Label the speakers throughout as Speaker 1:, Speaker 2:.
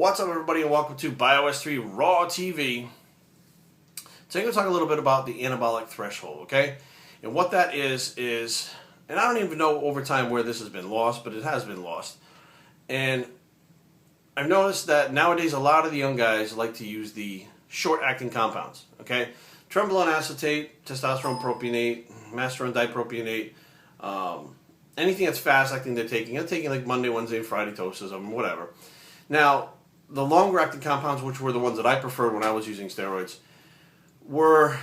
Speaker 1: What's up, everybody, and welcome to BioS3 Raw TV. Today I'm going to talk a little bit about the anabolic threshold, okay? And what that is, and I don't even know over time where this has been lost, but it has been lost. And I've noticed that nowadays a lot of the young guys like to use the short-acting compounds, okay? Trenbolone acetate, testosterone propionate, masteron dipropionate, anything that's fast-acting they're taking like Monday, Wednesday, and Friday doses of them, whatever. Now, the longer-acting compounds, which were the ones that I preferred when I was using steroids, were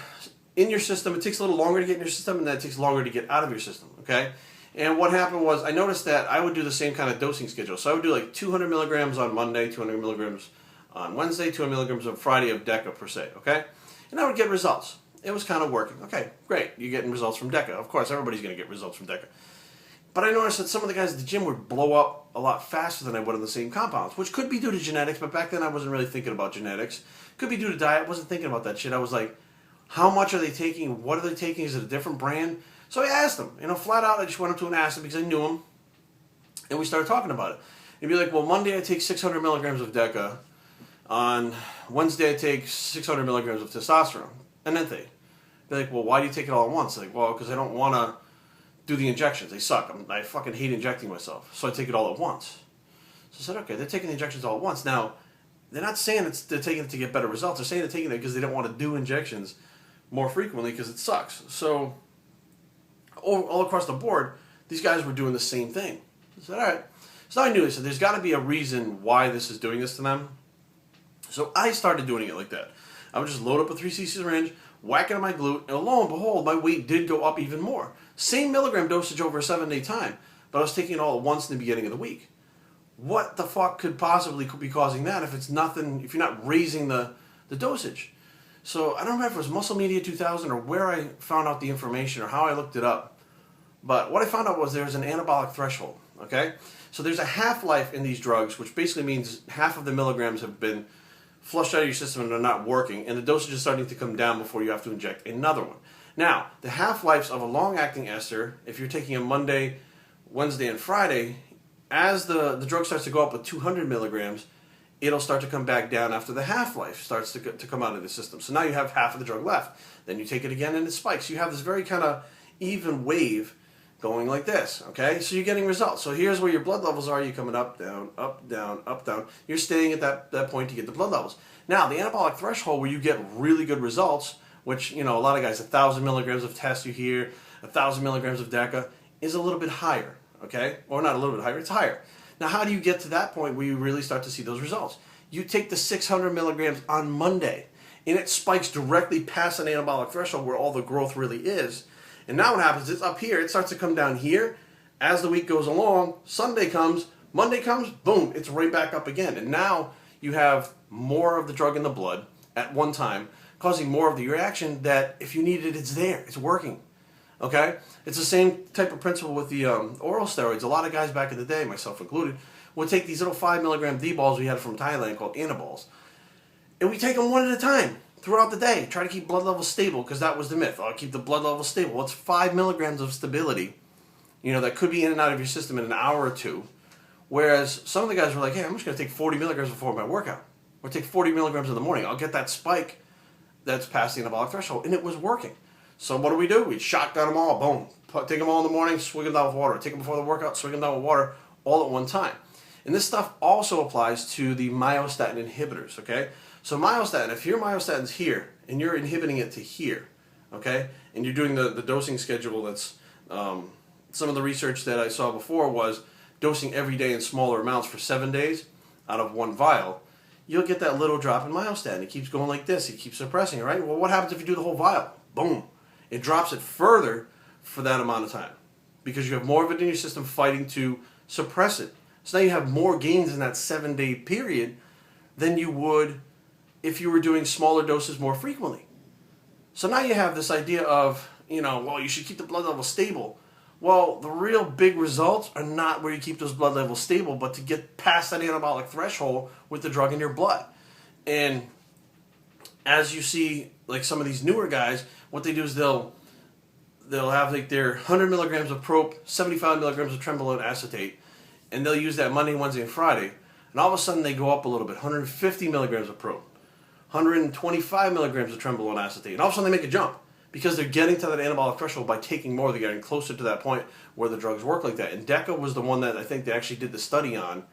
Speaker 1: in your system. It takes a little longer to get in your system, and then it takes longer to get out of your system, okay? And what happened was I noticed that I would do the same kind of dosing schedule. So I would do like 200 milligrams on Monday, 200 milligrams on Wednesday, 200 milligrams on Friday of DECA per se, okay? And I would get results. It was kind of working. Okay, great. You're getting results from DECA. Of course, everybody's going to get results from DECA. But I noticed that some of the guys at the gym would blow up a lot faster than I would on the same compounds, which could be due to genetics, but back then I wasn't really thinking about genetics. Could be due to diet. I wasn't thinking about that shit. I was like, how much are they taking? What are they taking? Is it a different brand? So I asked them, flat out. I just went up to an acid because I knew him, and we started talking about it. He'd be like, well, Monday I take 600 milligrams of DECA. On Wednesday I take 600 milligrams of testosterone. And then they'd be like, well, why do you take it all at once? Like, well, because I don't want to do the injections. They suck. I fucking hate injecting myself. So I take it all at once. So I said, okay, they're taking the injections all at once. Now, they're not saying they're taking it to get better results. They're saying they're taking it because they don't want to do injections more frequently because it sucks. So all across the board, these guys were doing the same thing. I said, all right. So I knew. I said, there's got to be a reason why this is doing this to them. So I started doing it like that. I would just load up a 3cc syringe, whack it on my glute, and lo and behold, my weight did go up even more. Same milligram dosage over a 7-day time, but I was taking it all at once in the beginning of the week. What the fuck could possibly be causing that if it's nothing, if you're not raising the dosage? So I don't remember if it was Muscle Media 2000 or where I found out the information or how I looked it up. But what I found out was there's an anabolic threshold, okay? So there's a half-life in these drugs, which basically means half of the milligrams have been flushed out of your system and are not working, and the dosage is starting to come down before you have to inject another one. Now, the half-lives of a long-acting ester, if you're taking a Monday, Wednesday, and Friday, as the drug starts to go up with 200 milligrams, it'll start to come back down after the half-life starts to come out of the system. So now you have half of the drug left. Then you take it again and it spikes. You have this very kind of even wave going like this, okay? So you're getting results. So here's where your blood levels are. You're coming up, down, up, down, up, down. You're staying at that point to get the blood levels. Now, the anabolic threshold where you get really good results, which, a lot of guys, 1,000 milligrams of test you hear, 1,000 milligrams of DECA, is a little bit higher, okay? Or not a little bit higher, it's higher. Now, how do you get to that point where you really start to see those results? You take the 600 milligrams on Monday, and it spikes directly past an anabolic threshold where all the growth really is. And now what happens is up here, it starts to come down here. As the week goes along, Sunday comes, Monday comes, boom, it's right back up again. And now you have more of the drug in the blood at one time, causing more of the reaction that if you need it, it's there. It's working. Okay? It's the same type of principle with the oral steroids. A lot of guys back in the day, myself included, would take these little 5 milligram D-balls we had from Thailand called Anabols. And we take them one at a time throughout the day. Try to keep blood levels stable because that was the myth. I'll keep the blood levels stable. Well, it's 5 milligrams of stability, that could be in and out of your system in an hour or two. Whereas some of the guys were like, hey, I'm just going to take 40 milligrams before my workout. Or take 40 milligrams in the morning. I'll get that spike that's past the anabolic threshold. And it was working. So what do? We shotgun them all. Boom. Take them all in the morning, swig them down with water. Take them before the workout, swig them down with water, all at one time. And this stuff also applies to the myostatin inhibitors, okay? So myostatin, if your myostatin's here, and you're inhibiting it to here, okay? And you're doing the dosing schedule that's, some of the research that I saw before was dosing every day in smaller amounts for 7 days out of one vial, you'll get that little drop in myostatin. It keeps going like this. It keeps suppressing it, right? Well, what happens if you do the whole vial? Boom. It drops it further for that amount of time because you have more of it in your system fighting to suppress it. So now you have more gains in that 7-day period than you would if you were doing smaller doses more frequently. So now you have this idea of, well, you should keep the blood level stable. Well, the real big results are not where you keep those blood levels stable, but to get past that anabolic threshold with the drug in your blood. And as you see, like some of these newer guys, what they do is they'll have like their 100 milligrams of prop, 75 milligrams of trenbolone acetate, and they'll use that Monday, Wednesday, and Friday. and all of a sudden they go up a little bit, 150 milligrams of protein, 125 milligrams of trenbolone acetate, and all of a sudden they make a jump because they're getting to that anabolic threshold by taking more. They're getting closer to that point where the drugs work like that. And DECA was the one that I think they actually did the study on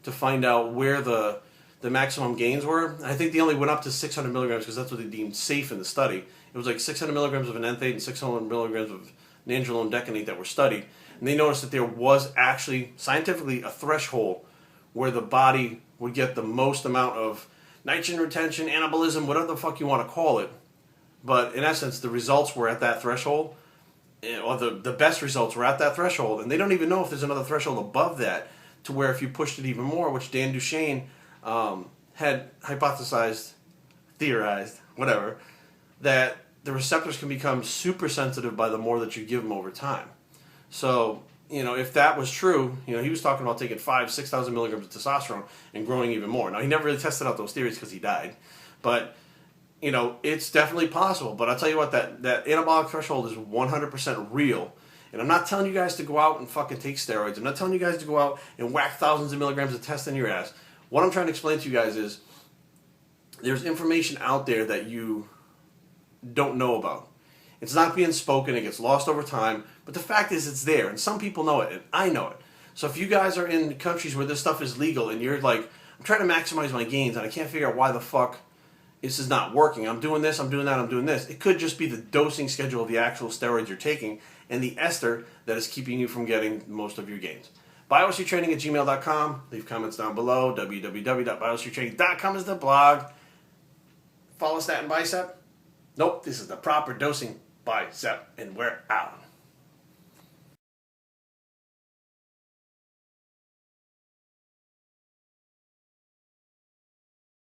Speaker 1: to find out where the maximum gains were. And I think they only went up to 600 milligrams because that's what they deemed safe in the study. It was like 600 milligrams of enanthate and 600 milligrams of nandrolone decanate that were studied. And they noticed that there was actually, scientifically, a threshold where the body would get the most amount of nitrogen retention, anabolism, whatever the fuck you want to call it. But in essence, the results were at that threshold, or the best results were at that threshold, and they don't even know if there's another threshold above that to where if you pushed it even more, which Dan Duchesne had hypothesized, theorized, whatever, that the receptors can become super sensitive by the more that you give them over time. So, if that was true, he was talking about taking 6,000 milligrams of testosterone and growing even more. Now, he never really tested out those theories because he died, but it's definitely possible. But I'll tell you what, that anabolic threshold is 100% real. And I'm not telling you guys to go out and fucking take steroids. I'm not telling you guys to go out and whack thousands of milligrams of test in your ass. What I'm trying to explain to you guys is there's information out there that you don't know about. It's not being spoken. It gets lost over time. But the fact is it's there. And some people know it. And I know it. So if you guys are in countries where this stuff is legal and you're like, I'm trying to maximize my gains and I can't figure out why the fuck this is not working. I'm doing this, I'm doing that, I'm doing this. It could just be the dosing schedule of the actual steroids you're taking and the ester that is keeping you from getting most of your gains. BioStreetTraining@gmail.com. Leave comments down below. www.biostreettraining.com is the blog. Follow Statin Bicep. Nope, this is the proper dosing bicep, and we're out.